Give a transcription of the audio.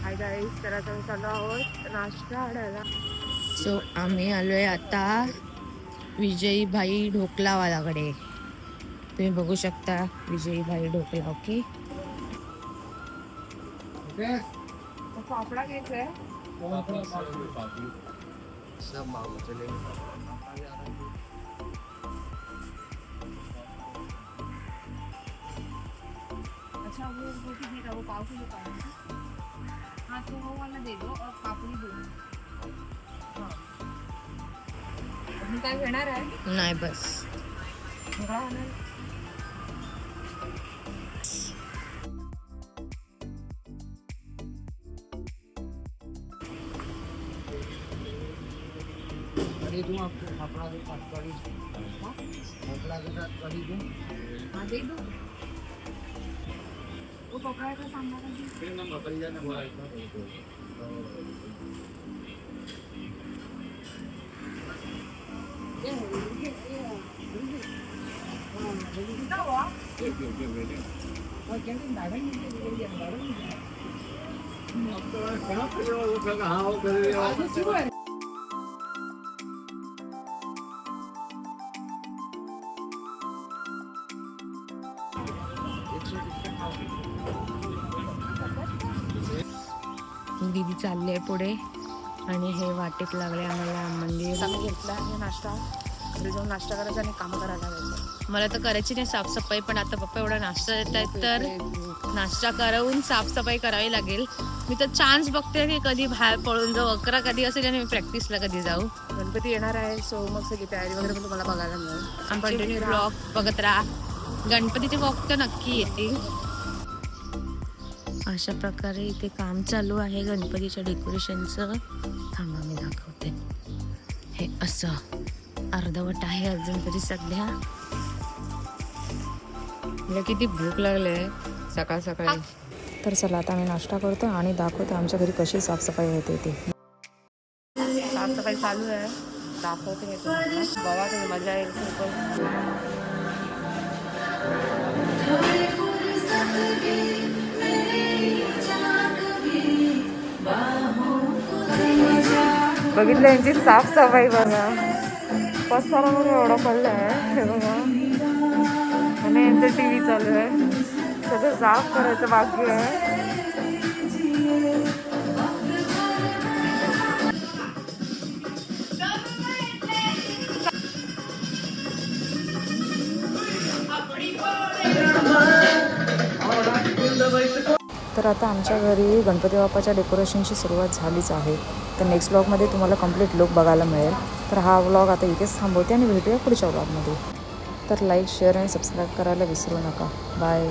Hi guys, तर आता चाललो आहोत नाश्ता आणायला. सो आम्ही आलोय आता विजयीभाई ढोकलावालाकडे. तुम्ही बघू शकता विजयीभाई ढोकला. ओके, फाफडा घ्यायचा आहे. अच्छा, वो रोटी दे रहा, वो पाव किलो का है। हाँ तो वो वाला दे दो और पापड़ी दो. हाँ, अजून काय घेणार आहे? नाही बस. ढोकळा खाणार? हाँ दे दो. वो पकड़ा का सांबार है. दीदी चालले पुढे आणि हे वाटेत लागले आम्हाला मंदिर. आम्ही घेतला आहे नाश्ता. घरी जाऊन नाश्ता करायचा आणि काम करायला लागायचं. मला तर करायची नाही साफसफाई, पण आता पप्पा एवढा नाश्ता देत आहेत तर नाश्ता करून साफसफाई करावी लागेल. मी तर चान्स बघते की कधी बाहेर पळून जाऊ. 11 कधी असेल आणि मी प्रॅक्टिसला कधी जाऊ. गणपती येणार आहे, सो मग सगळी तयारी वगैरे पण तुम्हाला बघायला मिळेल. कंटिन्यू ब्लॉग बघत राहा. गणपतीचे ब्लॉग तर नक्की येतील. अशा प्रकारे इथे काम चालू आहे गणपतीच्या डेकोरेशनचं. थांबा मी दाखवते. हे असं अर्धवट आहे अजून तरी सध्या. मला किती भूक लागले सकाळ सकाळी. तर चला आता आम्ही नाश्ता करतो आणि दाखवतो आमच्या घरी कशी साफसफाई होते ते. साफसफाई चालू आहे, दाखवते मी तुम्हाला. बघा तुम्ही, मजा येईल खूप. बघितलं यांची साफसफाई बघा. पसारा बघा एवढा पडला आहे हे बघा. आणि यांचं टी व्ही चालू आहे. सगळं साफ करायचं बाकी आहे. तर आता आमच्या घरी गणपती बाप्पाच्या डेकोरेशनची सुरुवात झालीच आहे. तर नेक्स्ट व्लॉगमध्ये तुम्हाला कंप्लीट लुक बघायला मिळेल. तर हा व्लॉग आता इथेच थांबवते आणि भेटूया पुढच्या व्लॉगमध्ये. तर लाईक, शेअर आणि सबस्क्राईब करायला विसरू नका. बाय.